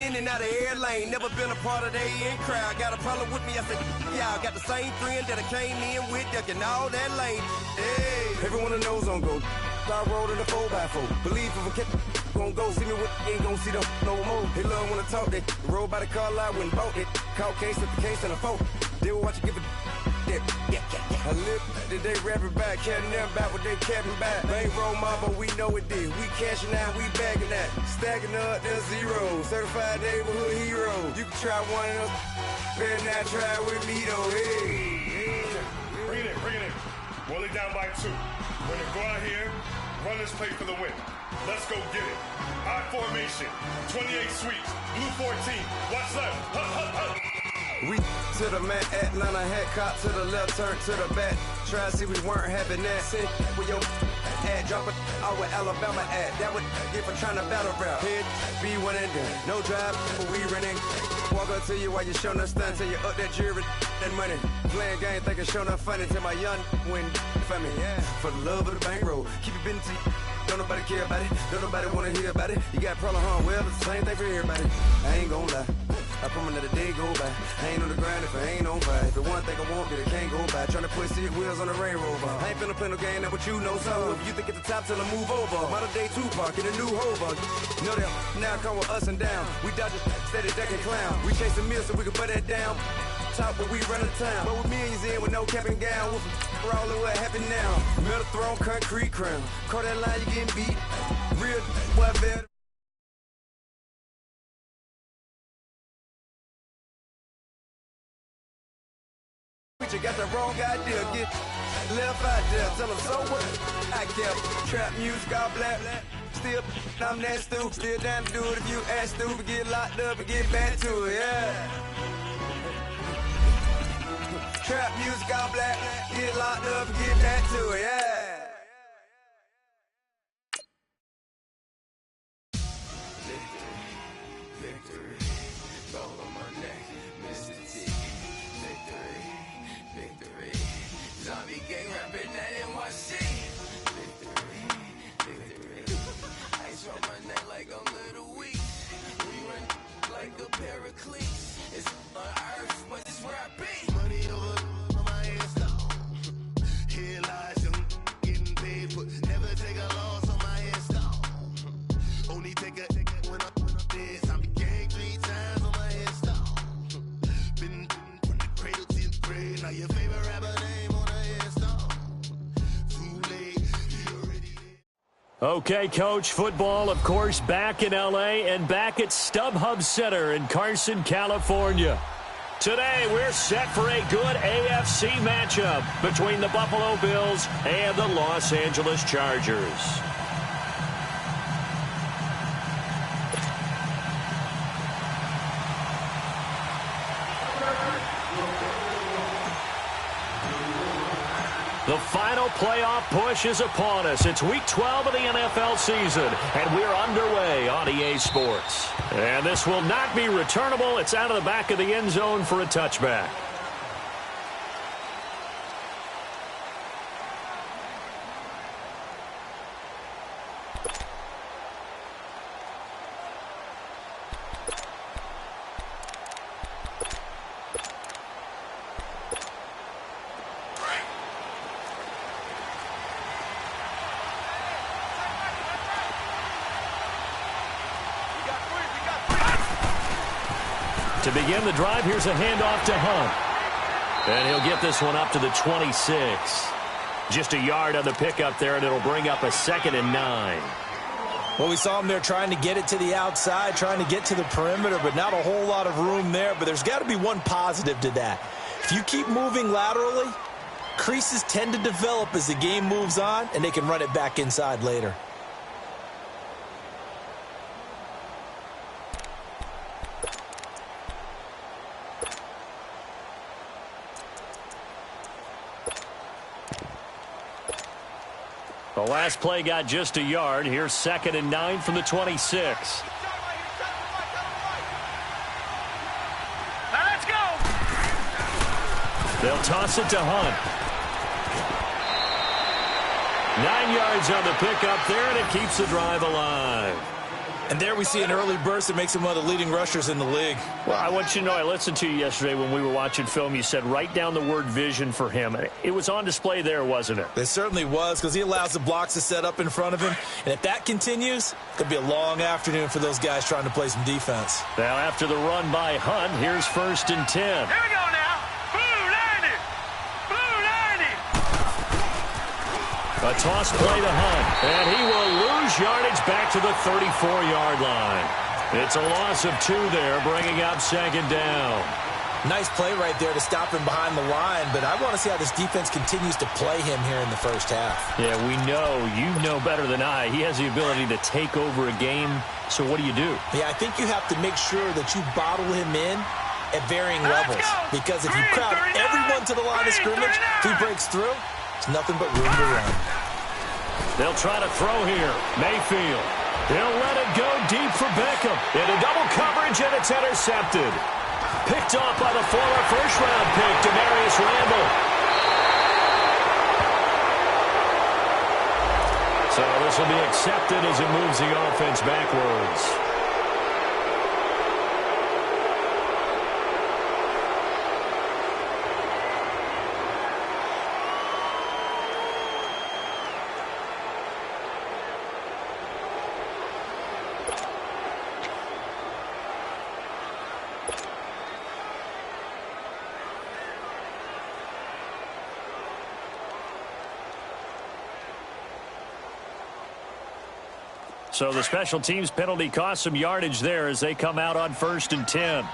in and out of air lane. Never been a part of the in crowd. Got a problem with me, I said, y'all. Got the same friend that I came in with, ducking all that lane. Hey, everyone that knows on go. I rolled in a 4x4. Believe if a cat gon' go see me with, ain't gon' see them no more. They love when I talk, they roll by the car lot, went bought it. Caught case at the case and a foe. They will watch you give it. Yeah. I live that they rapping back, carrying them back what they capping back. They ain't roll my, but we know it did. We cashing out, we bagging that. Stacking up, there's zero. Certified neighborhood hero. You can try one of them, better not try with me though. Hey. Bring it in. Roll it down by 2. We're gonna go out here, run this play for the win. Let's go get it. I formation, 28 sweeps, blue 14. Watch left. Hut. We to the man, Atlanta head cop to the left, turn to the back. Try to see we weren't having that. Sit with your ad, drop it out with Alabama ad. That would get for trying to battle rap. Head, be one and done. No drive, but we running. Walk up to you while you showing us stun till you up that jewelry and money. Playing game, thinking showing up funny till my young win for me. Yeah, for the love of the bankroll. Keep it been to you. Don't nobody care about it. Don't nobody wanna hear about it. You got a problem, huh? Well, it's the same thing for everybody. I ain't gonna lie. I promise that a day go by. I ain't on the grind if I ain't on fire. If the one thing I want, then it can't go by. Tryna put seat wheels on the railroad bar. I ain't finna play no game, that what you know. So if you think at the top till I move over. Modern day Tupac in a new hover. Know that now come with us and down. We dodge it, steady decking clown. We chasing meals so we can put that down. Top where we run the town. But with millions in with no cap and gown. We're all in what happened now. Metal throne, concrete crown. Call that line, you getting beat. Real what better. You got the wrong idea, get left out there. Tell them so what? I kept trap music all black. Still, I'm that stupid. Still down to do it if you ask stupid. Get locked up and get back to it, yeah. Trap music all black. Get locked up and get back to it, yeah. Okay, Coach, football, of course, back in L.A. and back at StubHub Center in Carson, California. Today, we're set for a good AFC matchup between the Buffalo Bills and the Los Angeles Chargers. The final playoff push is upon us. It's Week 12 of the NFL season, and we're underway on EA Sports. And this will not be returnable. It's out of the back of the end zone for a touchback. To begin the drive, here's a handoff to Hunt. And he'll get this one up to the 26. Just a yard on the pickup there, and it'll bring up a 2nd and 9. Well, we saw him there trying to get it to the outside, trying to get to the perimeter, but not a whole lot of room there. But there's got to be one positive to that. If you keep moving laterally, creases tend to develop as the game moves on, and they can run it back inside later. The last play got just a yard. Here's 2nd and 9 from the 26. Let's go. They'll toss it to Hunt. 9 yards on the pickup there, and it keeps the drive alive. And there we see an early burst that makes him one of the leading rushers in the league. Well, I want you to know, I listened to you yesterday when we were watching film. You said write down the word vision for him. It was on display there, wasn't it? It certainly was, because he allows the blocks to set up in front of him. And if that continues, it could be a long afternoon for those guys trying to play some defense. Now, after the run by Hunt, here's 1st and 10. Here we go now. Blue 90. Blue 90. A toss play to Hunt, and he will lose yardage back to the 34-yard line. It's a loss of 2 there, bringing up 2nd down. Nice play right there to stop him behind the line, but I want to see how this defense continues to play him here in the first half. Yeah, we know, you know better than I, he has the ability to take over a game, so what do you do? Yeah, I think you have to make sure that you bottle him in at varying levels, because if you crowd everyone to the line of scrimmage, if he breaks through, it's nothing but room to run. They'll try to throw here. Mayfield. He'll let it go deep for Beckham. Into double coverage, and it's intercepted. Picked off by the former first-round pick, Demarius Randall. So this will be accepted as it moves the offense backwards. So the special teams penalty cost some yardage there as they come out on 1st and 10. Here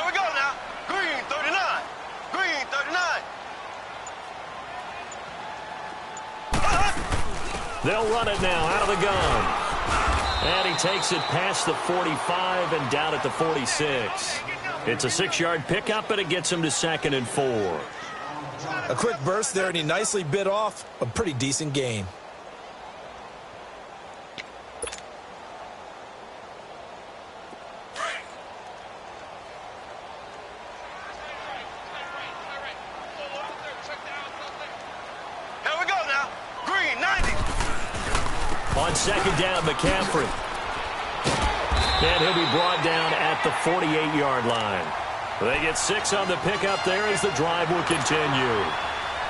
we go now. Green 39. Green 39. They'll run it now out of the gun. And he takes it past the 45 and down at the 46. It's a 6-yard pickup, but it gets him to 2nd and 4. A quick burst there, and he nicely bit off a pretty decent gain. On 2nd down, McCaffrey. And he'll be brought down at the 48-yard line. They get 6 on the pickup there as the drive will continue.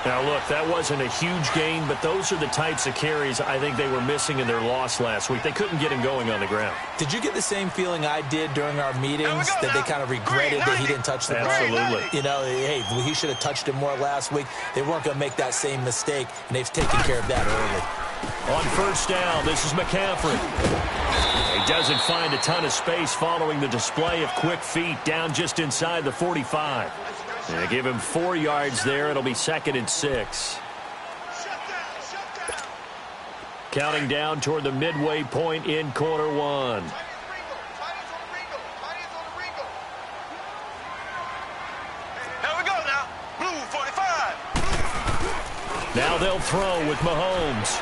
Now, look, that wasn't a huge gain, but those are the types of carries I think they were missing in their loss last week. They couldn't get him going on the ground. Did you get the same feeling I did during our meetings, that they kind of regretted that he didn't touch the ball? Absolutely. You know, hey, he should have touched it more last week. They weren't going to make that same mistake, and they've taken care of that early. On 1st down, this is McCaffrey. He doesn't find a ton of space following the display of quick feet down just inside the 45. And they give him 4 yards there. It'll be 2nd and 6. Counting down toward the midway point in quarter 1. Here we go now. Blue 45. Now they'll throw with Mahomes.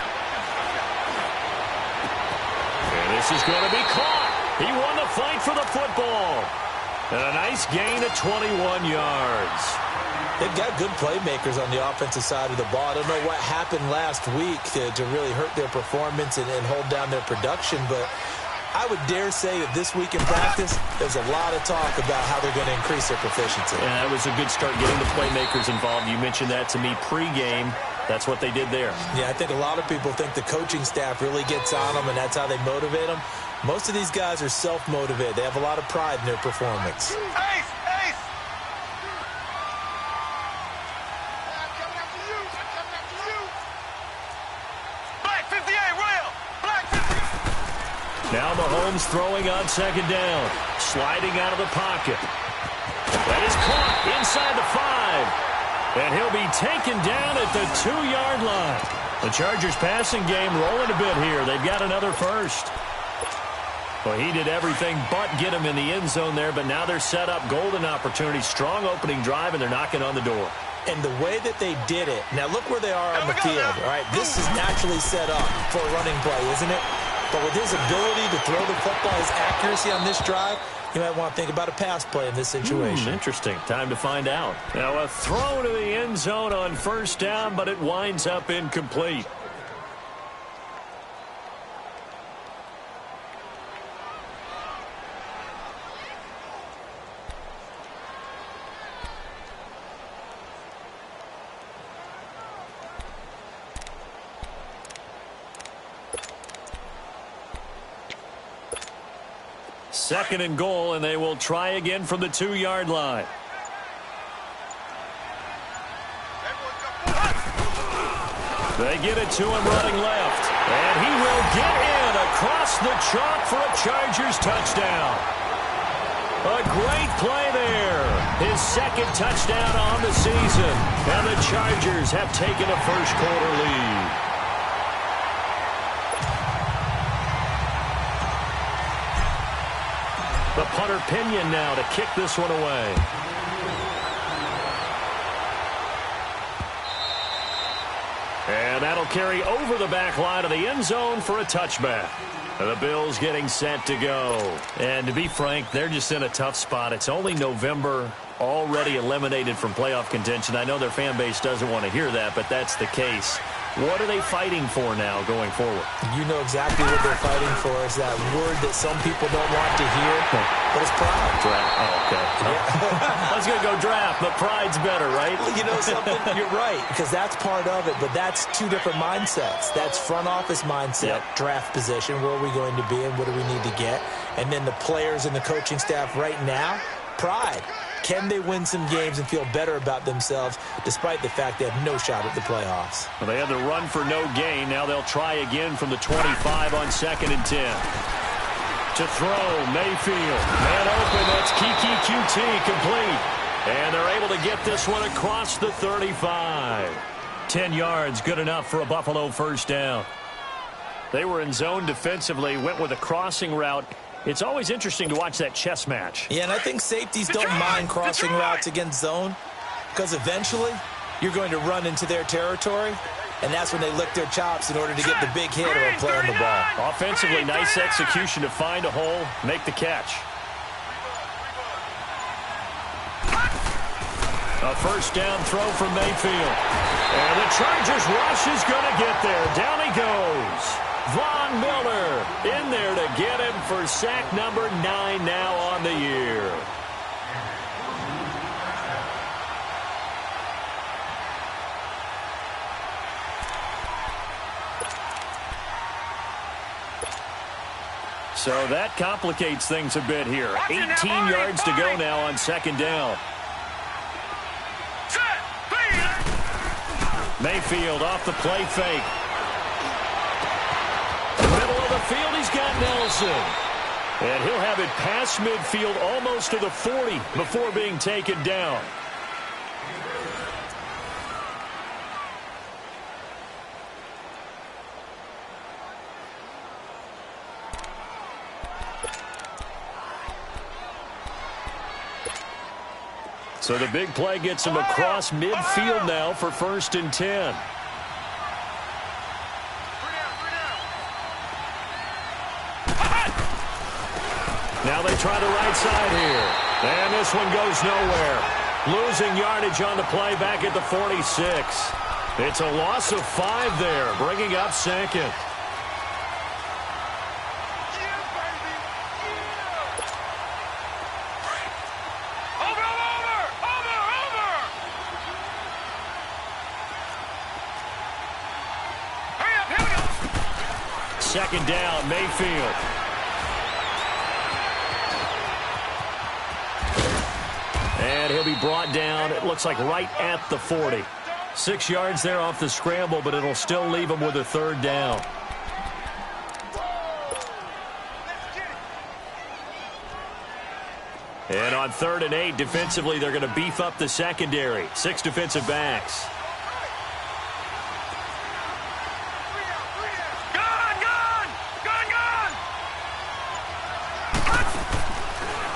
And this is going to be caught. He won the fight for the football. And a nice gain of 21 yards. They've got good playmakers on the offensive side of the ball. I don't know what happened last week to really hurt their performance and hold down their production, but I would dare say that this week in practice, there's a lot of talk about how they're going to increase their proficiency. Yeah, that was a good start getting the playmakers involved. You mentioned that to me pregame. That's what they did there. Yeah, I think a lot of people think the coaching staff really gets on them, and that's how they motivate them. Most of these guys are self-motivated. They have a lot of pride in their performance. Ace! Ace! Black 58, Royal! Black 58! Now Mahomes throwing on 2nd down. Sliding out of the pocket. That is caught inside the 5. And he'll be taken down at the 2-yard line. The Chargers passing game rolling a bit here. They've got another first. Well, he did everything but get him in the end zone there, but now they're set up. Golden opportunity, strong opening drive, and they're knocking on the door. And the way that they did it, now look where they are on the field. All right, this is naturally set up for a running play, isn't it? But with his ability to throw the football, his accuracy on this drive, you might want to think about a pass play in this situation. Interesting. Time to find out. Now a throw to the end zone on 1st down, but it winds up incomplete. Second and goal, and they will try again from the 2-yard line. They get it to him running left. And he will get in across the chalk for a Chargers touchdown. A great play there. His second touchdown on the season. And the Chargers have taken a first-quarter lead. The punter Pinion now to kick this one away. And that'll carry over the back line of the end zone for a touchback. And the Bills getting set to go. And to be frank, they're just in a tough spot. It's only November, already eliminated from playoff contention. I know their fan base doesn't want to hear that, but that's the case. What are they fighting for now going forward? You know exactly what they're fighting for. Is that word that some people don't want to hear, but it's pride. Draft. Oh, okay. Yeah. I was going to go draft, but pride's better, right? Well, you know something? You're right, because that's part of it, but that's two different mindsets. That's front office mindset, draft position, where are we going to be and what do we need to get? And then the players and the coaching staff right now, pride. Can they win some games and feel better about themselves despite the fact they have no shot at the playoffs? Well, they had the run for no gain. Now they'll try again from the 25 on 2nd and 10. To throw, Mayfield. Man open, that's Kiki QT complete. And they're able to get this one across the 35. 10 yards, good enough for a Buffalo first down. They were in zone defensively, went with a crossing route. It's always interesting to watch that chess match. Yeah, and I think safeties don't mind crossing routes against zone because eventually you're going to run into their territory, and that's when they lick their chops in order to get the big hit or a play on the ball. Offensively, nice execution to find a hole, make the catch. A first down throw from Mayfield. And the Chargers rush is going to get there. Down he goes. Von Miller in there to get him for sack number 9 now on the year. So that complicates things a bit here. 18 yards to go now on 2nd down. Mayfield off the play fake. Middle of the field, he's got Nelson. And he'll have it past midfield almost to the 40 before being taken down. So the big play gets him across midfield now for 1st and 10. Now they try the right side here. And this one goes nowhere. Losing yardage on the play back at the 46. It's a loss of 5 there, bringing up 2nd. Second down, Mayfield. And he'll be brought down, it looks like right at the 40. 6 yards there off the scramble, but it'll still leave him with a 3rd down. And on 3rd and 8, defensively, they're going to beef up the secondary. 6 defensive backs.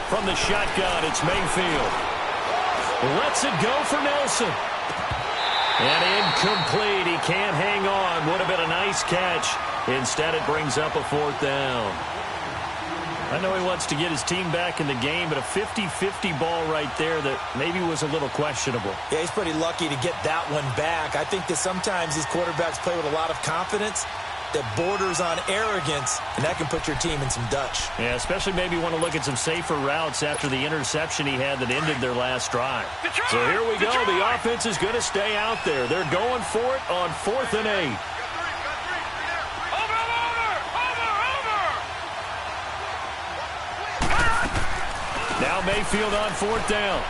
From the shotgun, it's Mayfield. Lets it go for Nelson. And incomplete. He can't hang on. Would have been a nice catch. Instead, it brings up a 4th down. I know he wants to get his team back in the game, but a 50-50 ball right there that maybe was a little questionable. Yeah, he's pretty lucky to get that one back. I think that sometimes these quarterbacks play with a lot of confidence that borders on arrogance, and that can put your team in some Dutch. Yeah, especially maybe want to look at some safer routes after the interception he had that ended their last drive. So here we go. The offense is going to stay out there. They're going for it on 4th and 8. Now Mayfield on 4th down.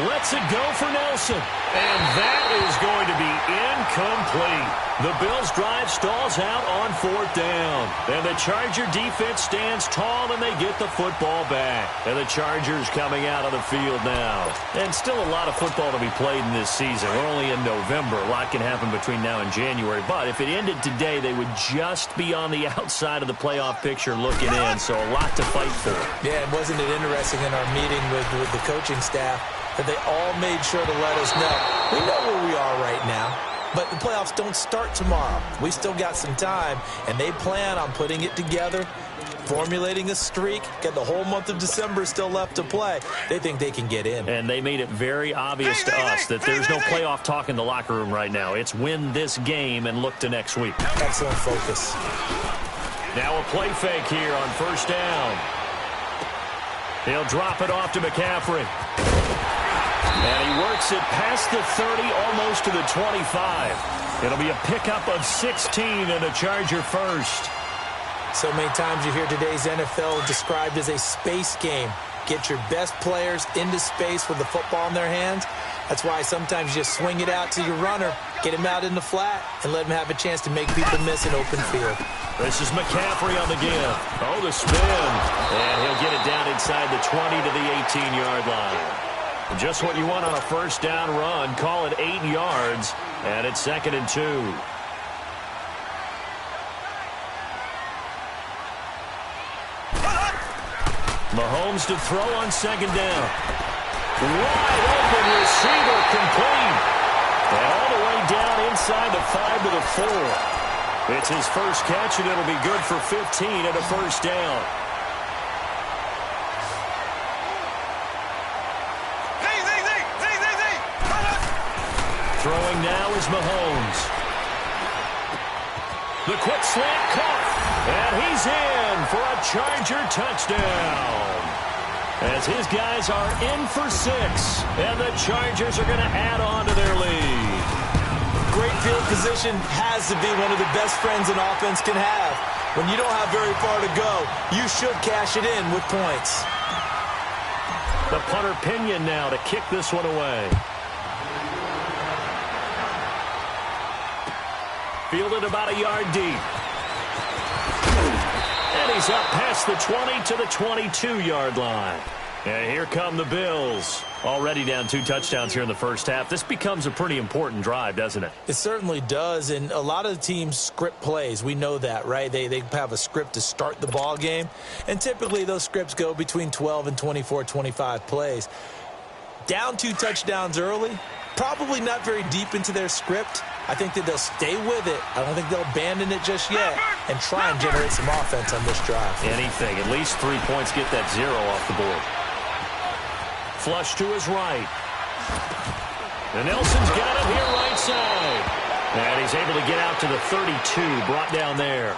Lets it go for Nelson. And that is going to be incomplete. The Bills' drive stalls out on 4th down. And the Charger defense stands tall, and they get the football back. And the Chargers coming out on the field now. And still a lot of football to be played in this season. We're only in November. A lot can happen between now and January. But if it ended today, they would just be on the outside of the playoff picture looking in. So a lot to fight for. Yeah, and wasn't it interesting in our meeting with the coaching staff that they all made sure to let us know. We know where we are right now, but the playoffs don't start tomorrow. We still got some time, and they plan on putting it together, formulating a streak, got the whole month of December still left to play. They think they can get in. And they made it very obvious to us that there's no playoff talk in the locker room right now. It's win this game and look to next week. Excellent focus. Now a play fake here on 1st down. He'll drop it off to McCaffrey. And he works it past the 30, almost to the 25. It'll be a pickup of 16 and a Charger first. So many times you hear today's NFL described as a space game. Get your best players into space with the football in their hands. That's why sometimes you just swing it out to your runner, get him out in the flat, and let him have a chance to make people miss an open field. This is McCaffrey on the give. Oh, the spin. And he'll get it down inside the 20 to the 18-yard line. Just what you want on a 1st down run. Call it 8 yards, and it's 2nd and 2. Mahomes to throw on 2nd down. Wide open receiver complete. And all the way down inside the 5 to the 4. It's his first catch, and it'll be good for 15 and a 1st down. Throwing now is Mahomes. The quick slant caught. And he's in for a Charger touchdown. As his guys are in for 6. And the Chargers are going to add on to their lead. Great field position has to be one of the best friends an offense can have. When you don't have very far to go, you should cash it in with points. The punter Pinion now to kick this one away. Fielded about a yard deep. And he's up past the 20 to the 22-yard line. And here come the Bills. Already down 2 touchdowns here in the first half. This becomes a pretty important drive, doesn't it? It certainly does, and a lot of the teams script plays. We know that, right? They have a script to start the ball game, and typically those scripts go between 12 and 24, 25 plays. Down 2 touchdowns early, probably not very deep into their script. I think that they'll stay with it. I don't think they'll abandon it just yet and try and generate some offense on this drive. Anything. At least 3 points. Get that 0 off the board. Flush to his right. And Nelson's got it here right side. And he's able to get out to the 32. Brought down there.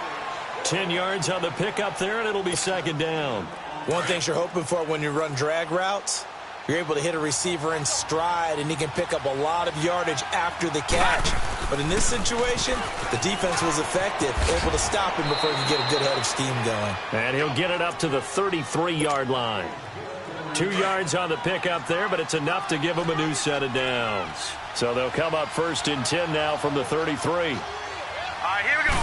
10 yards on the pickup there, and it'll be 2nd down. One thing you're hoping for when you run drag routes, you're able to hit a receiver in stride, and he can pick up a lot of yardage after the catch. But in this situation, the defense was effective, able to stop him before he could get a good head of steam going. And he'll get it up to the 33-yard line. 2 yards on the pickup there, but it's enough to give him a new set of downs. So they'll come up 1st and 10 now from the 33. All right, here we go.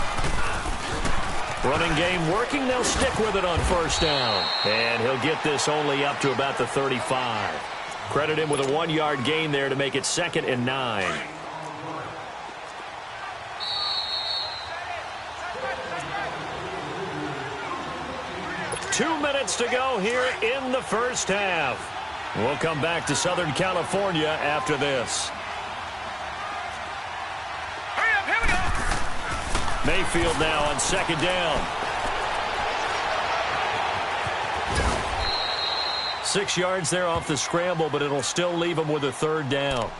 Running game working. They'll stick with it on 1st down. And he'll get this only up to about the 35. Credit him with a 1-yard gain there to make it 2nd and 9. Two minutes to go here in the first half. We'll come back to Southern California after this. Hurry up, here we go. Mayfield now on 2nd down. 6 yards there off the scramble, but it'll still leave him with a 3rd down.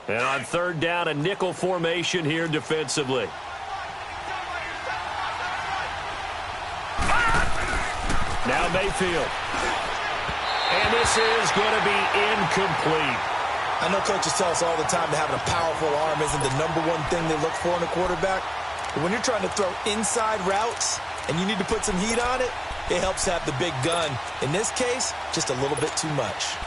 And on 3rd down, a nickel formation here defensively. Now Mayfield. And this this is going to be incomplete. I know coaches tell us all the time that having a powerful arm isn't the number one thing they look for in a quarterback. But when you're trying to throw inside routes and you need to put some heat on it, it helps have the big gun. In this case, just a little bit too much.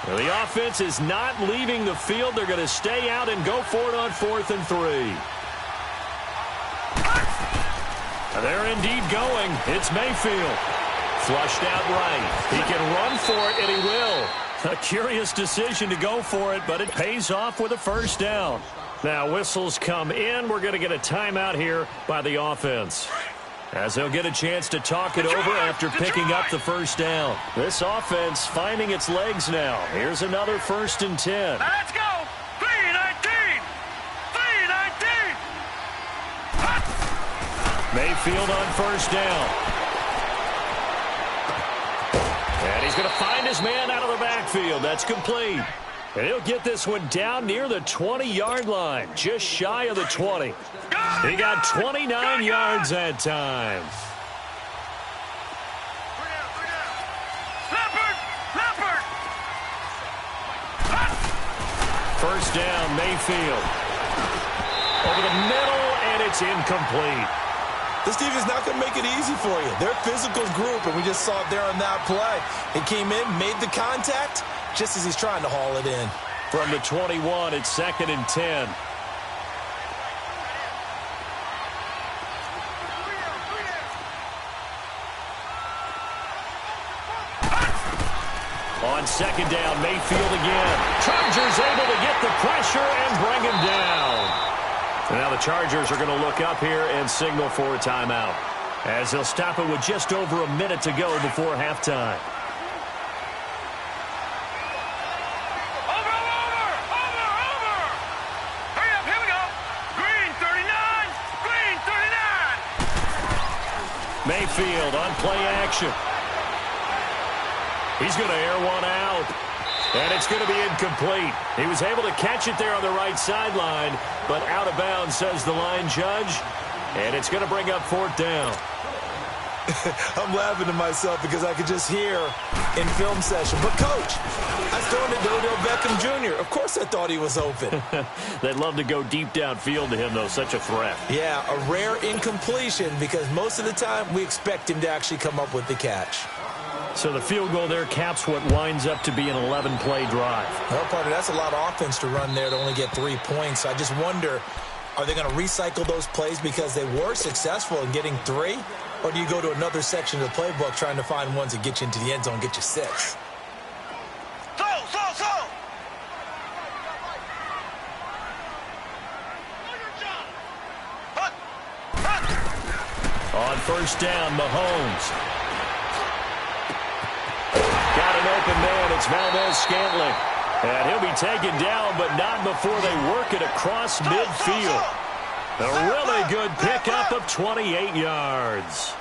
Well, the offense is not leaving the field. They're going to stay out and go for it on 4th and 3. They're indeed going. It's Mayfield. Flushed out right. He can run for it, and he will. A curious decision to go for it, but it pays off with a first down. Now, whistles come in. We're going to get a timeout here by the offense, as they'll get a chance to talk it over after picking up the first down. This offense finding its legs now. Here's another 1st and 10. Let's go. 3-19. 3-19. Mayfield on first down. And he's going to find his man out of the backfield. That's complete. And he'll get this one down near the 20-yard line, just shy of the 20. He got 29 yards that time. Leopard. First down, Mayfield. Over the middle, and it's incomplete. This defense is not going to make it easy for you. They're a physical group, and we just saw it there on that play. He came in, made the contact, just as he's trying to haul it in. From the 21, it's 2nd and 10. On 2nd down, Mayfield again. Chargers able to get the pressure and bring him down. And now the Chargers are going to look up here and signal for a timeout, as they'll stop it with just over a minute to go before halftime. Over. Hurry up, here we go. Green 39. Mayfield on play action. He's going to air one out. And it's going to be incomplete. He was able to catch it there on the right sideline, but out of bounds, says the line judge. And it's going to bring up 4th down. I'm laughing to myself because I could just hear in film session. But, Coach, I was throwing it to Odell Beckham Jr. Of course I thought he was open. They'd love to go deep downfield to him, though. Such a threat. Yeah, a rare incompletion because most of the time we expect him to actually come up with the catch. So the field goal there caps what winds up to be an 11-play drive. Well, partner, that's a lot of offense to run there to only get 3 points. I just wonder, are they going to recycle those plays because they were successful in getting 3? Or do you go to another section of the playbook trying to find ones that get you into the end zone and get you 6? On first down, Mahomes. Got an open man. It's Valdez-Scantling. And he'll be taken down, but not before they work it across midfield. A really good pickup of 28 yards.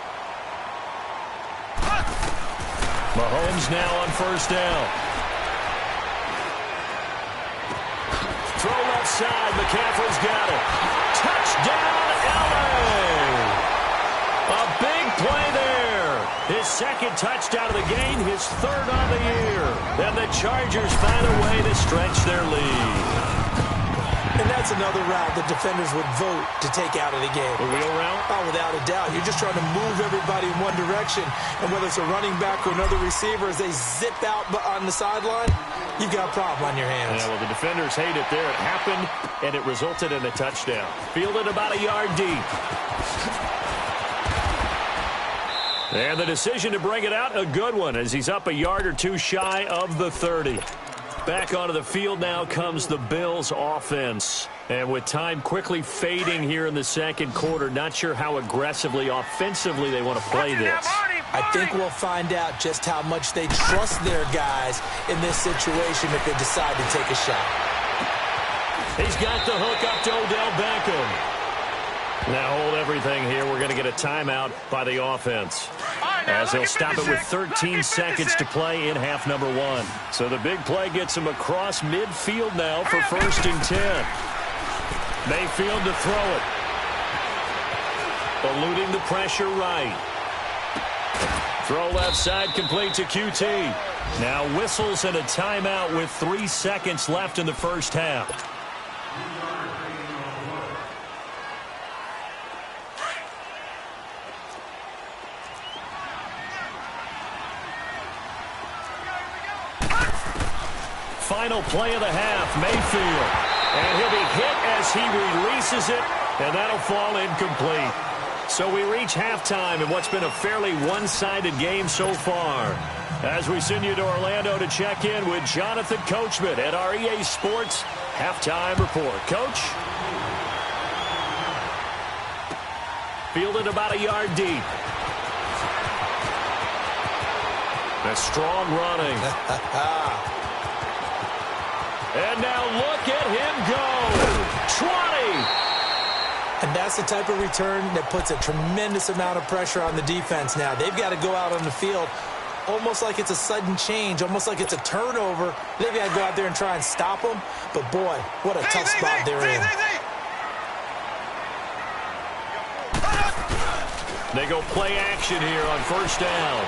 Mahomes now on first down. Throw left side. McCaffrey's got it. Touchdown, LA! A big play there. His second touchdown of the game, his 3rd on the year. And the Chargers find a way to stretch their lead. And that's another route that defenders would vote to take out of the game. A wheel route? Oh, without a doubt. You're just trying to move everybody in one direction. And whether it's a running back or another receiver, as they zip out on the sideline, you've got a problem on your hands. Yeah, well, the defenders hate it there. It happened, and it resulted in a touchdown. Fielded about a yard deep. And the decision to bring it out, a good one, as he's up a yard or two shy of the 30. Back onto the field now comes the Bills offense. And with time quickly fading here in the second quarter, not sure how aggressively, offensively they want to play this. I think we'll find out just how much they trust their guys in this situation if they decide to take a shot. He's got the hook up to Odell Beckham. Now hold everything here. We're going to get a timeout by the offense, as they'll stop it with 13 seconds to play in half number 1. So the big play gets him across midfield now for 1st and 10. Mayfield to throw it. eluding the pressure right. Throw left side complete to QT. Now whistles and a timeout with 3 seconds left in the first half. Final play of the half, Mayfield. And he'll be hit as he releases it, and that'll fall incomplete. So we reach halftime in what's been a fairly one-sided game so far. As we send you to Orlando to check in with Jonathan Coachman at our EA Sports Halftime Report. Coach? Fielded about a yard deep. A strong running. And now look at him go. 20. And that's the type of return that puts a tremendous amount of pressure on the defense now. They've got to go out on the field almost like it's a sudden change, almost like it's a turnover. They've got to go out there and try and stop them. But, boy, what a tough spot they're in. They go play action here on first down.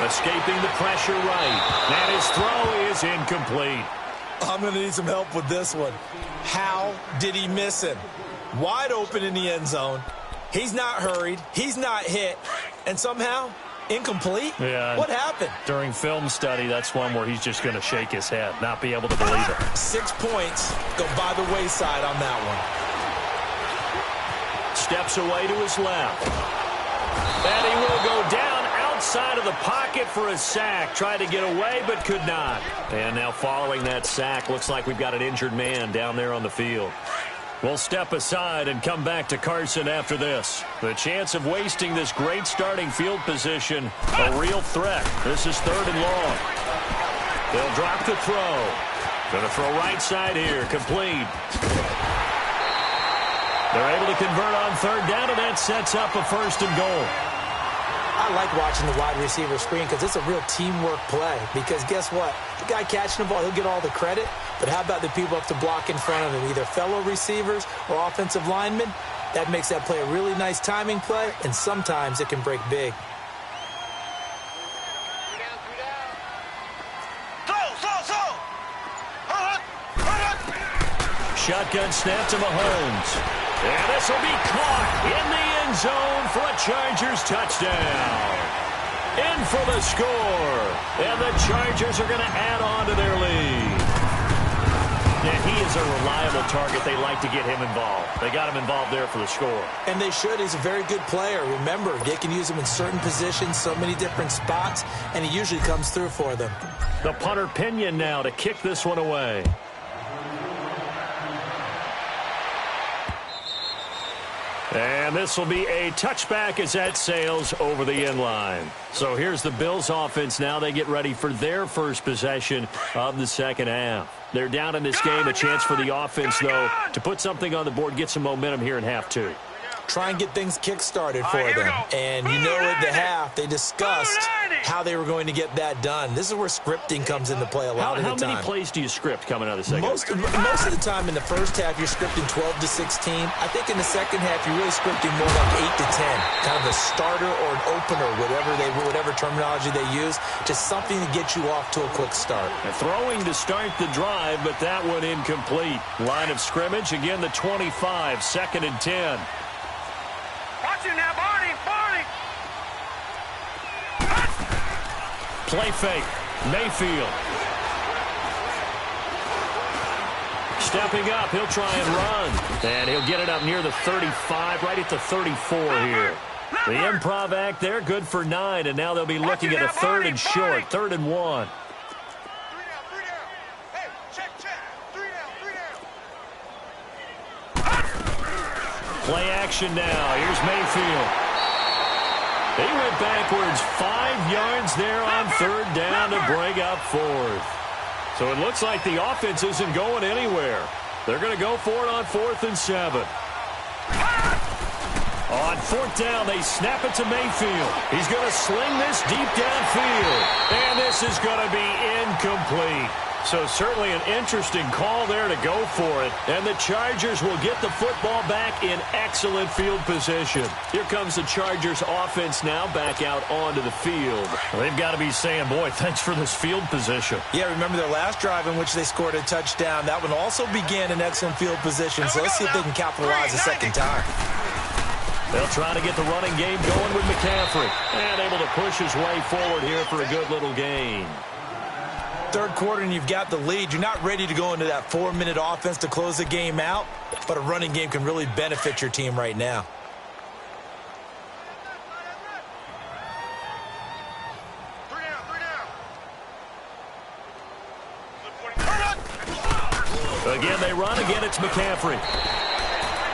Escaping the pressure right. And his throw is incomplete. I'm going to need some help with this one. How did he miss him? Wide open in the end zone. He's not hurried. He's not hit. And somehow, incomplete? Yeah. What happened? During film study, that's one where he's just going to shake his head, not be able to believe it. 6 points go by the wayside on that one. Steps away to his left. And he will go down outside of the pocket for a sack. Tried to get away, but could not. And now following that sack, looks like we've got an injured man down there on the field. We'll step aside and come back to Carson after this. The chance of wasting this great starting field position, a real threat. This is 3rd and long. They'll drop the throw. Going to throw right side here, complete. They're able to convert on 3rd down, and that sets up a 1st and goal. I like watching the wide receiver screen because it's a real teamwork play. Because guess what? The guy catching the ball, he'll get all the credit. But how about the people up to block in front of him, either fellow receivers or offensive linemen? That makes that play a really nice timing play, and sometimes it can break big. Shotgun snap to Mahomes. And this will be caught in the end zone for a Chargers touchdown. In for the score. And the Chargers are going to add on to their lead. Yeah, he is a reliable target. They like to get him involved. They got him involved there for the score. And they should. He's a very good player. Remember, they can use him in certain positions, so many different spots, and he usually comes through for them. The punter Pinion now to kick this one away. And this will be a touchback as that sails over the end line. So here's the Bills offense now. They get ready for their first possession of the second half. They're down in this game. A chance for the offense, though, to put something on the board, get some momentum here in half 2. Try and get things kick-started for them. And you know at the half, they discussed how they were going to get that done. This is where scripting comes into play a lot of the time. How many plays do you script coming out of the second? Most of the time in the first half, you're scripting 12 to 16. I think in the second half, you're really scripting more like 8 to 10. Kind of a starter or an opener, whatever terminology they use. Just something to get you off to a quick start. And throwing to start the drive, but that one incomplete. Line of scrimmage, again the 25, 2nd and 10. Watch it now, Barney! Play fake. Mayfield. Stepping up. He'll try and run. And he'll get it up near the 35, right at the 34 here. The improv act there, good for 9. And now they'll be looking at a 3rd and short. 3rd and 1. 3 down. Hey, check. 3 down. Play action now. Here's Mayfield. He went backwards 5 yards there on 3rd down to bring up 4th. So it looks like the offense isn't going anywhere. They're going to go for it on 4th and 7. On fourth down, they snap it to Mayfield. He's going to sling this deep downfield. And this is going to be incomplete. So certainly an interesting call there to go for it. And the Chargers will get the football back in excellent field position. Here comes the Chargers offense now back out onto the field. They've got to be saying, boy, thanks for this field position. Yeah, remember their last drive in which they scored a touchdown. That one also began in excellent field position. So let's see if they can capitalize a second time. They'll try to get the running game going with McCaffrey. And able to push his way forward here for a good little gain. Third quarter and you've got the lead. You're not ready to go into that 4-minute offense to close the game out, but a running game can really benefit your team right now. Again, they run. Again, it's McCaffrey.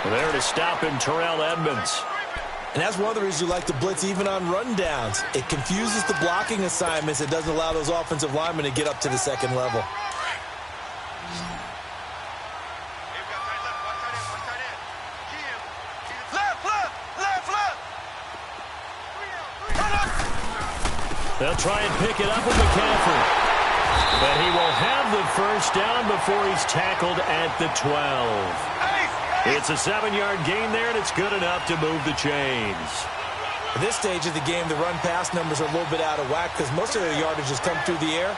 There to stop him, Terrell Edmonds. And that's one of the reasons you like to blitz even on rundowns. It confuses the blocking assignments. It doesn't allow those offensive linemen to get up to the second level. They'll try and pick it up with McCaffrey. But he will have the first down before he's tackled at the 12. It's a 7-yard gain there, and it's good enough to move the chains. At this stage of the game, the run-pass numbers are a little bit out of whack because most of their yardage has come through the air.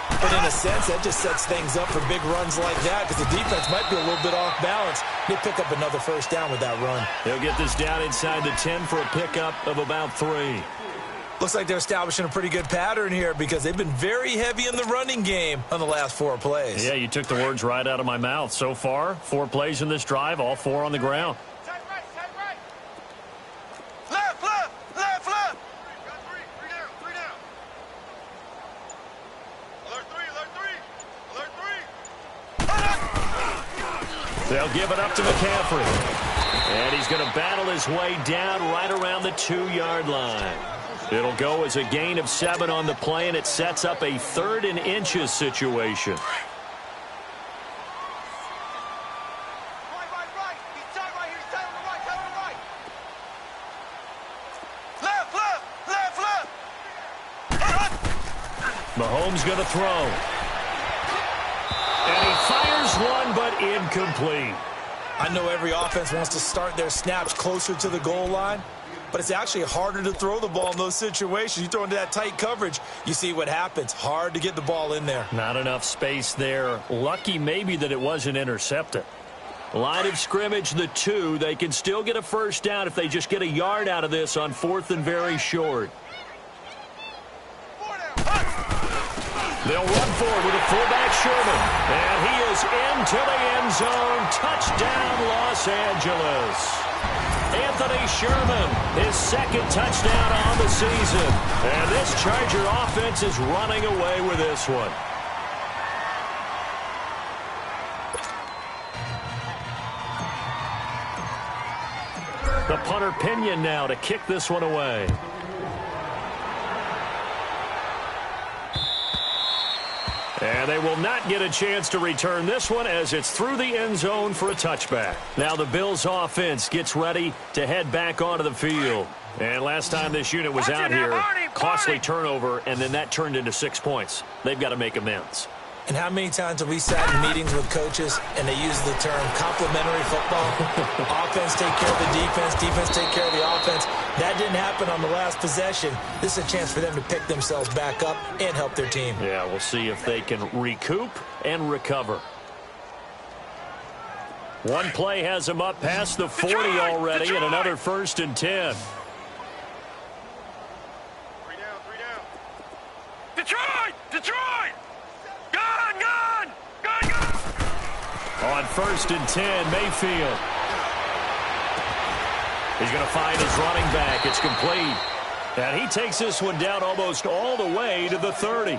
But in a sense, that just sets things up for big runs like that because the defense might be a little bit off balance. They pick up another first down with that run. They'll get this down inside the 10 for a pickup of about 3. Looks like they're establishing a pretty good pattern here because they've been very heavy in the running game on the last 4 plays. Yeah, you took the words right out of my mouth. So far, 4 plays in this drive, all 4 on the ground. Side right. Left. Got 3 down. Alert 3. They'll give it up to McCaffrey. And he's going to battle his way down right around the 2-yard line. It'll go as a gain of 7 on the play, and it sets up a 3rd and inches situation. Right. He's tied right here. He's tied on the right. Left. Mahomes going to throw. And he fires one, but incomplete. I know every offense wants to start their snaps closer to the goal line, but it's actually harder to throw the ball in those situations. You throw into that tight coverage, you see what happens. Hard to get the ball in there. Not enough space there. Lucky maybe that it wasn't intercepted. Line of scrimmage, the 2. They can still get a first down if they just get a yard out of this on 4th and very short. They'll run forward with a fullback Sherman. And he is into the end zone. Touchdown, Los Angeles. Anthony Sherman, his 2nd touchdown on the season. And this Charger offense is running away with this one. The punter Pinion now to kick this one away. And they will not get a chance to return this one as it's through the end zone for a touchback. Now the Bills offense gets ready to head back onto the field. And last time this unit was out here, costly turnover, and then that turned into 6 points. They've got to make amends. And how many times have we sat in meetings with coaches and they use the term complementary football? Offense take care of the defense, defense take care of the offense. That didn't happen on the last possession. This is a chance for them to pick themselves back up and help their team. Yeah, we'll see if they can recoup and recover. One play has them up past the 40 already, and another 1st and 10. 3 down. Detroit! Gone! On 1st and 10, Mayfield. He's going to find his running back. It's complete. And he takes this one down almost all the way to the 30.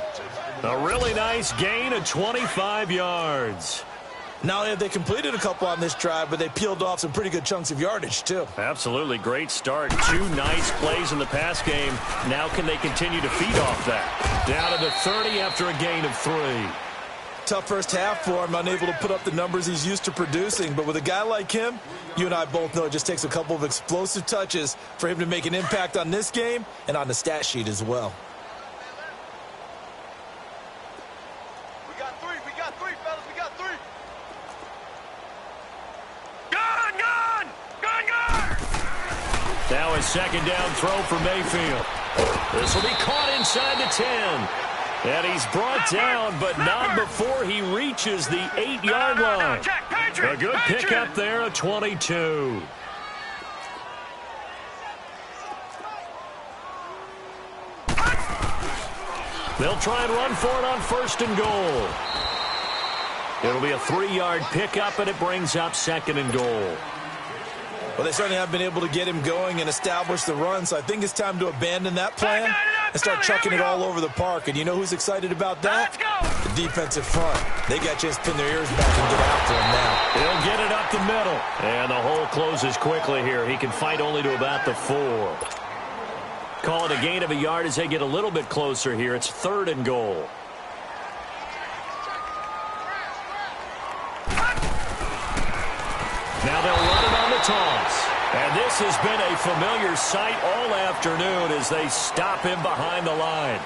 A really nice gain of 25 yards. Not only have they completed a couple on this drive, but they peeled off some pretty good chunks of yardage, too. Absolutely. Great start. 2 nice plays in the pass game. Now can they continue to feed off that? Down to the 30 after a gain of 3. Tough first half for him, unable to put up the numbers he's used to producing. But with a guy like him, you and I both know it just takes a couple of explosive touches for him to make an impact on this game and on the stat sheet as well. We got three, fellas, we got three. Gun! Now a second down throw for Mayfield. This will be caught inside the 10. And he's brought down, but not before he reaches the 8-yard line. A good pickup there, a 22. They'll try and run for it on 1st and goal. It'll be a 3-yard pickup, and it brings up 2nd and goal. Well, they certainly have been able to get him going and establish the run, so I think it's time to abandon that plan and start chucking it all over the park. And you know who's excited about that? The defensive front. They got a chance to pin their ears back and get after him now. He'll get it up the middle. And the hole closes quickly here. He can fight only to about the 4. Call it a gain of a yard as they get a little bit closer here. It's 3rd and goal. Now they'll run it on the toss. And this has been a familiar sight all afternoon as they stop him behind the line.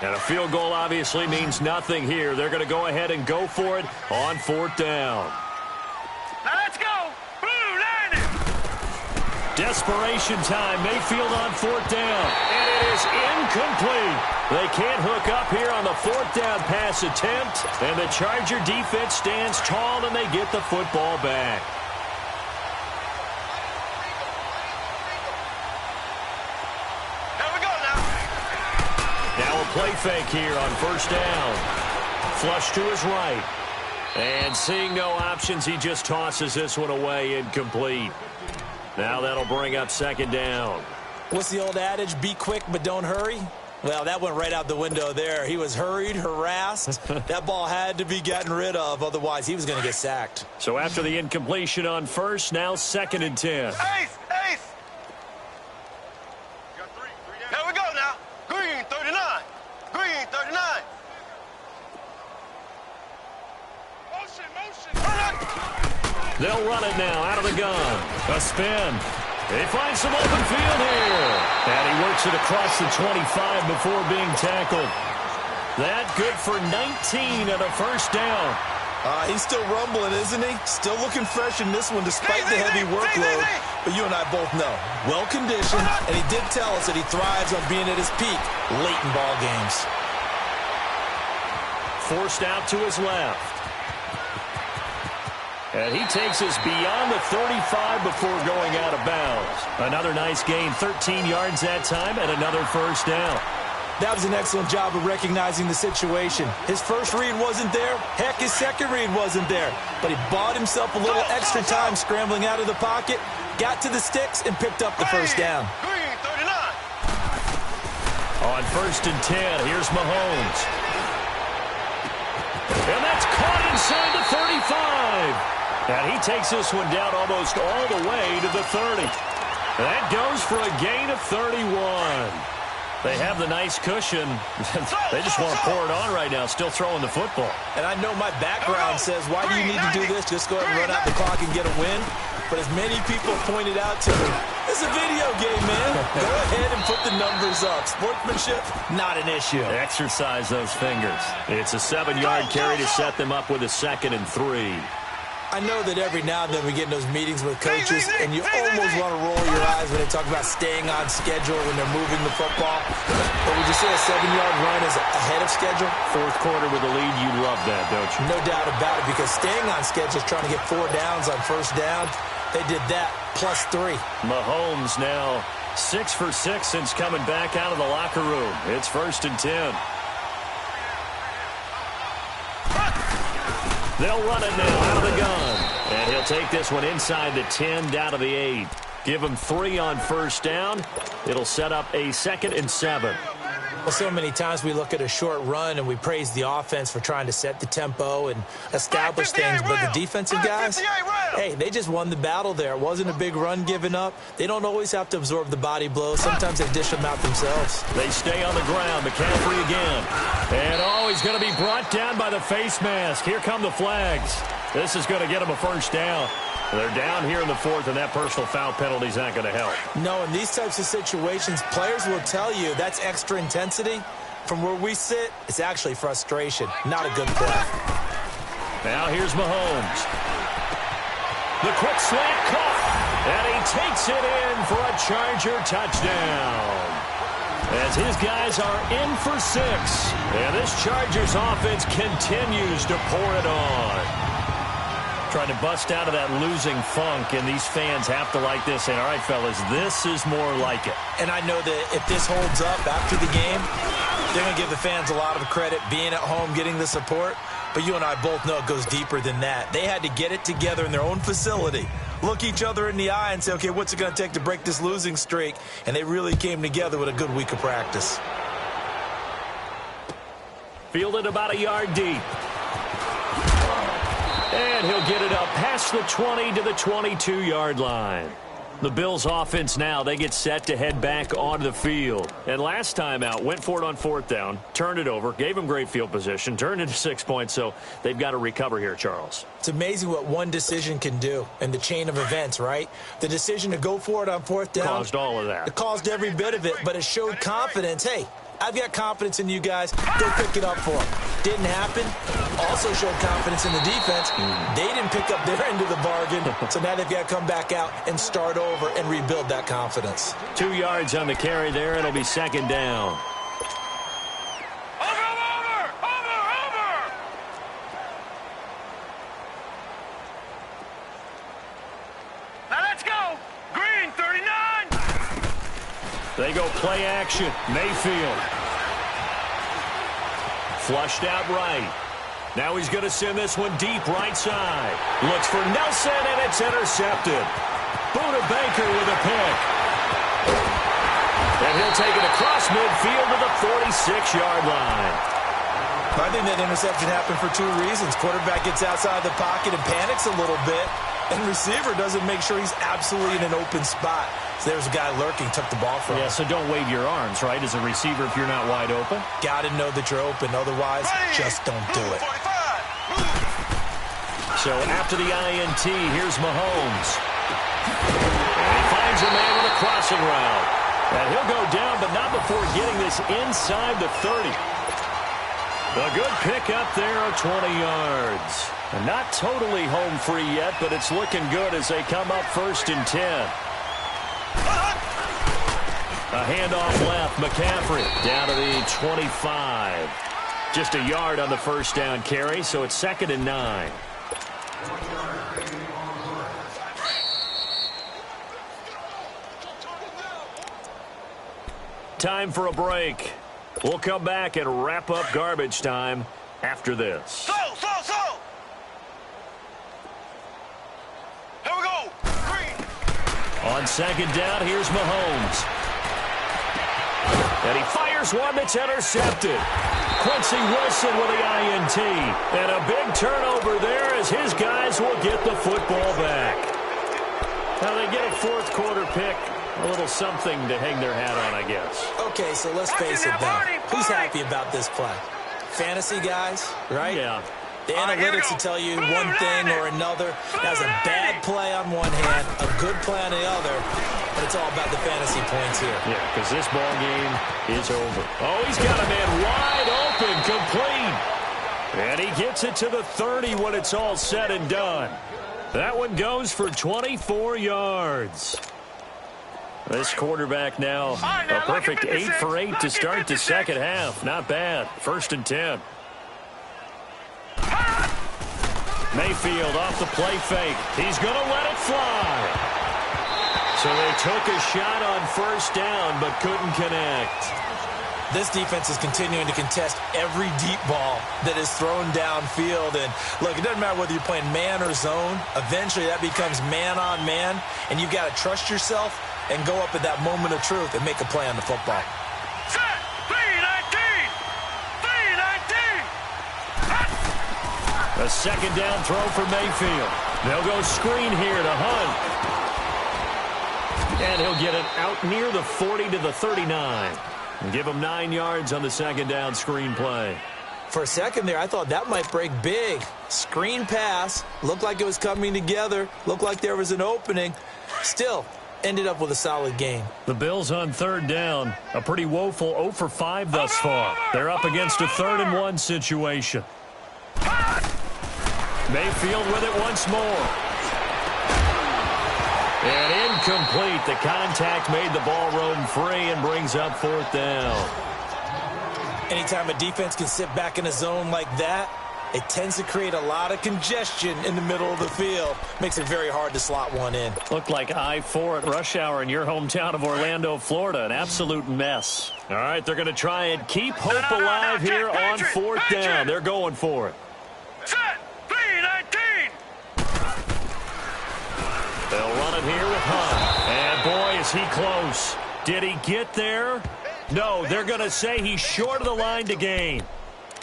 And a field goal obviously means nothing here. They're going to go ahead and go for it on 4th down. Now let's go. Desperation time. Mayfield on 4th down. And it is incomplete. They can't hook up here on the 4th down pass attempt. And the Charger defense stands tall and they get the football back. Here we go now. Now a play fake here on 1st down. Flush to his right. And seeing no options, he just tosses this one away, incomplete. Now that'll bring up 2nd down. What's the old adage? Be quick, but don't hurry? Well, that went right out the window there. He was hurried, harassed. That ball had to be gotten rid of. Otherwise, he was going to get sacked. So after the incompletion on 1st, now 2nd and 10. Ace! Here we go now. Green 39. Green 39. Motion. They'll run it now out of the gun. A spin. They find some open field here. And he works it across the 25 before being tackled. That good for 19 and a 1st down. He's still rumbling, isn't he? Still looking fresh in this one despite the heavy workload. But you and I both know, well-conditioned, and he did tell us that he thrives on being at his peak late in ball games. Forced out to his left. And he takes us beyond the 35 before going out of bounds. Another nice gain, 13 yards that time, and another 1st down. That was an excellent job of recognizing the situation. His first read wasn't there. Heck, his second read wasn't there. But he bought himself a little extra time scrambling out of the pocket, got to the sticks, and picked up the 1st down. Green 39. On 1st and 10, here's Mahomes. And that's caught inside the 35. And he takes this one down almost all the way to the 30. That goes for a gain of 31. They have the nice cushion. They just want to pour it on right now, still throwing the football. And I know my background says, why do you need to do this? Just go ahead and run out the clock and get a win. But as many people pointed out to me, this is a video game, man. Go ahead and put the numbers up. Sportsmanship, not an issue. Exercise those fingers. It's a 7-yard carry to set them up with a 2nd and 3. I know that every now and then we get in those meetings with coaches, and you almost want to roll your eyes when they talk about staying on schedule when they're moving the football. But would you say a 7-yard run is ahead of schedule? 4th quarter with a lead, you love that, don't you? No doubt about it, because staying on schedule is trying to get 4 downs on 1st down. They did that, plus 3. Mahomes now 6 for 6 since coming back out of the locker room. It's 1st and 10. They'll run it now out of the gun. And he'll take this one inside the 10 down to the 8. Give him 3 on 1st down. It'll set up a 2nd and 7. Well, so many times we look at a short run and we praise the offense for trying to set the tempo and establish things, but the defensive guys, hey, they just won the battle there. It wasn't a big run given up. They don't always have to absorb the body blows. Sometimes they dish them out themselves. They stay on the ground. McCaffrey again. And, he's going to be brought down by the face mask. Here come the flags. This is going to get him a first down. They're down here in the fourth, and that personal foul penalty is not going to help. No, in these types of situations, players will tell you that's extra intensity. From where we sit, it's actually frustration, not a good play. Now here's Mahomes. The quick slant caught, and he takes it in for a Charger touchdown. As his guys are in for 6, and this Chargers offense continues to pour it on. Trying to bust out of that losing funk, and these fans have to like this. And, all right, fellas, this is more like it. And I know that if this holds up after the game, they're going to give the fans a lot of credit being at home, getting the support. But you and I both know it goes deeper than that. They had to get it together in their own facility, look each other in the eye and say, okay, what's it going to take to break this losing streak? And they really came together with a good week of practice. Fielded about a yard deep. And he'll get it up past the 20 to the 22-yard line. The Bills' offense now, they get set to head back onto the field. And last time out, went for it on 4th down, turned it over, gave them great field position, turned into 6 points, so they've got to recover here, Charles. It's amazing what one decision can do in the chain of events, right? The decision to go for it on 4th down. Caused all of that. It caused every bit of it, but it showed confidence. Hey, I've got confidence in you guys. Go pick it up for them. Didn't happen. Also showed confidence in the defense. They didn't pick up their end of the bargain, so now they've got to come back out and start over and rebuild that confidence. 2 yards on the carry there. It'll be 2nd down. Over! Now let's go! Green, 39! They go play action. Mayfield. Flushed out right. Now he's going to send this one deep right side. Looks for Nelson, and it's intercepted. Buda Baker with a pick. And he'll take it across midfield to the 46-yard line. I think that interception happened for 2 reasons. Quarterback gets outside the pocket and panics a little bit, and receiver doesn't make sure he's absolutely in an open spot. So there's a guy lurking, took the ball from him. Yeah, so don't wave your arms, right, as a receiver if you're not wide open. Got to know that you're open. Otherwise, just don't do it. So after the INT, here's Mahomes. And he finds a man with a crossing route. And he'll go down, but not before getting this inside the 30. A good pickup there of 20 yards. And not totally home free yet, but it's looking good as they come up 1st and 10. A handoff left, McCaffrey down to the 25. Just a yard on the 1st down carry, so it's 2nd and 9. Time for a break. We'll come back and wrap up garbage time after this. So! Here we go! Green! On 2nd down, here's Mahomes. And he fires one that's intercepted. Quincy Wilson with the INT. And a big turnover there as his guys will get the football back. Now they get a 4th quarter pick. A little something to hang their hat on, I guess. Okay, so let's face it, though. Who's happy about this play? Fantasy guys, right? Yeah. The analytics will tell you one thing or another. That's a bad play on one hand, a good play on the other, but it's all about the fantasy points here. Yeah, because this ball game is over. Oh, he's got a man wide open, complete. And he gets it to the 30 when it's all said and done. That one goes for 24 yards. This quarterback now a perfect 8 for 8 to start the second half. Not bad. 1st and 10. Mayfield off the play fake. He's going to let it fly. So they took a shot on 1st down but couldn't connect. This defense is continuing to contest every deep ball that is thrown downfield. And, look, it doesn't matter whether you're playing man or zone. Eventually that becomes man on man, and you've got to trust yourself and go up at that moment of truth and make a play on the football. Set! 3, 9, A second down throw for Mayfield. They'll go screen here to Hunt. And he'll get it out near the 40 to the 39. And give him 9 yards on the second down screen play. For a second there, I thought that might break big. Screen pass. Looked like it was coming together. Looked like there was an opening. Still, ended up with a solid game. The Bills on third down. A pretty woeful 0 for 5 thus far. They're up against a 3rd-and-1 situation. Mayfield with it once more. And incomplete. The contact made the ball roam free and brings up 4th down. Anytime a defense can sit back in a zone like that, it tends to create a lot of congestion in the middle of the field. Makes it very hard to slot one in. Looked like I-4 at rush hour in your hometown of Orlando, Florida. An absolute mess. All right, they're going to try and keep hope alive here on 4th down. They're going for it. Set. 3-19. They'll run it here with Hunt. And boy, is he close. Did he get there? No, they're going to say he's short of the line to gain.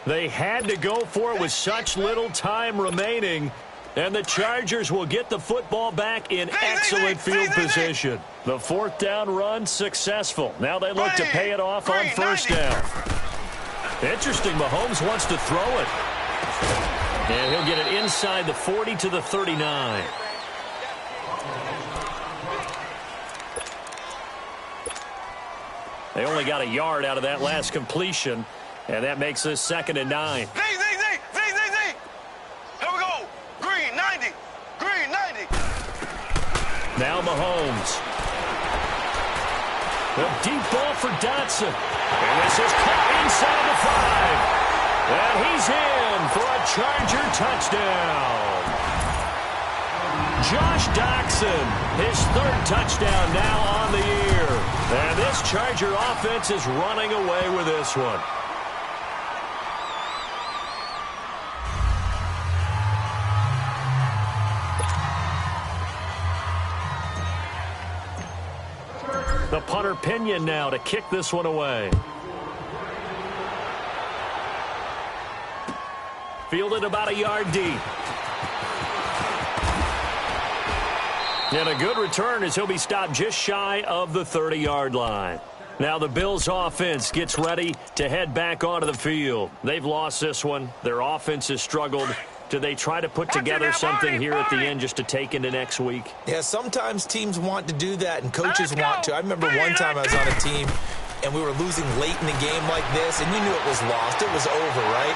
They had to go for it with such little time remaining. And the Chargers will get the football back in excellent field position. The 4th down run successful. Now they look to pay it off on 1st down. Interesting, Mahomes wants to throw it. And he'll get it inside the 40 to the 39. They only got a yard out of that last completion, and that makes this 2nd and 9. Z. Here we go. Green 90. Green 90. Now Mahomes. The deep ball for Dotson. And this is caught inside the 5. And he's in for a Charger touchdown. Josh Doctson, his 3rd touchdown now on the year. And this Charger offense is running away with this one. The punter Pinion now to kick this one away. Fielded about a yard deep. And a good return as he'll be stopped just shy of the 30-yard line. Now the Bills offense gets ready to head back onto the field. They've lost this one. Their offense has struggled. Do they try to put together something here at the end just to take into next week? Yeah, sometimes teams want to do that and coaches want to. I remember one time I was on a team and we were losing late in the game like this and you knew it was lost. It was over, right?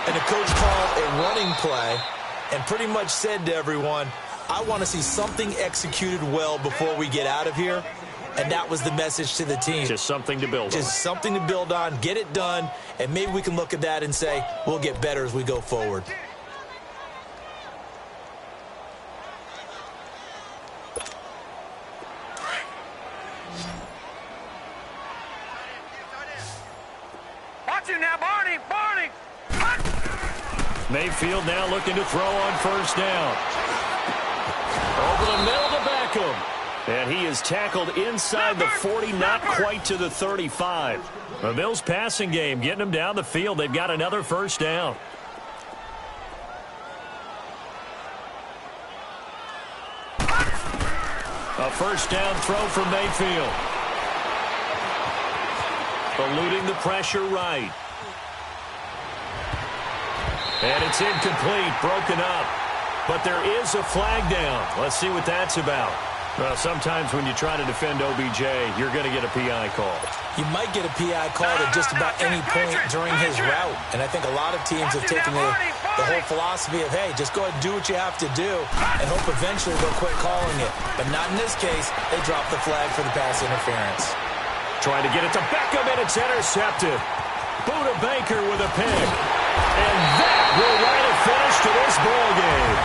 And the coach called a running play and pretty much said to everyone, I want to see something executed well before we get out of here. And that was the message to the team. Just something to build on. Just something to build on, get it done, and maybe we can look at that and say, we'll get better as we go forward. Watch it now, Barney. Mayfield now looking to throw on 1st down. Over the middle to Beckham. And he is tackled inside the 40, not quite to the 35. The Bills passing game getting them down the field. They've got another 1st down. A 1st down throw for Mayfield. Eluding the pressure right. And it's incomplete, broken up. But there is a flag down. Let's see what that's about. Well, sometimes when you try to defend OBJ, you're going to get a PI call. You might get a PI call at just about any point during his route. And I think a lot of teams have taken the whole philosophy of, hey, just go ahead and do what you have to do and hope eventually they'll quit calling it. But not in this case. They dropped the flag for the pass interference. Trying to get it to Beckham, and it's intercepted. Buda Baker with a pick. And that will write a finish to this ball game.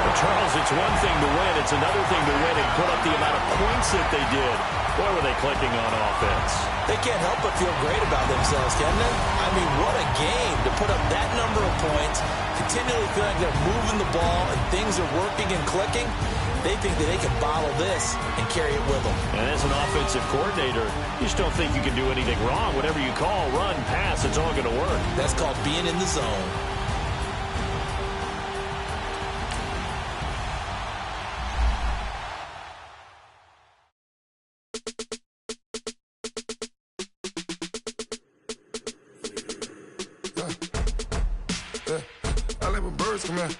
But Charles, it's one thing to win. It's another thing to win and put up the amount of points that they did. Boy, were they clicking on offense. They can't help but feel great about themselves, can they? I mean, what a game to put up that number of points, continually feeling like they're moving the ball and things are working and clicking. They think that they can bottle this and carry it with them. And as an offensive coordinator, you just don't think you can do anything wrong. Whatever you call, run, pass, it's all going to work. That's called being in the zone. I like when birds come in.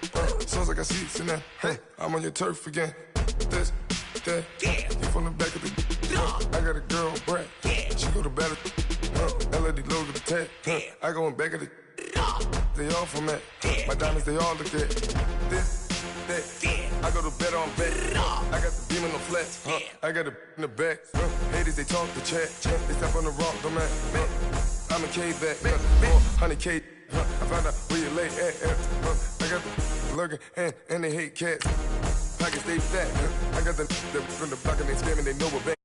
Sounds like I got seats in there. Hey, I'm on your turf again. This, that, you from the back of the. I got a girl, Brad. She go to battle. LED logo the tag. I go in back of the. They all from that. My diamonds, they all look at. This, that. I go to bed on bed. I got the beam in the flats. I got it in the back. Haters, they talk the chat. They step on the rock, the man. I'm a K-back. 400K. I found out where you lay at. I got the lurking and they hate cats. Pockets, they fat. I got the from the block and they scamming, they know we're back.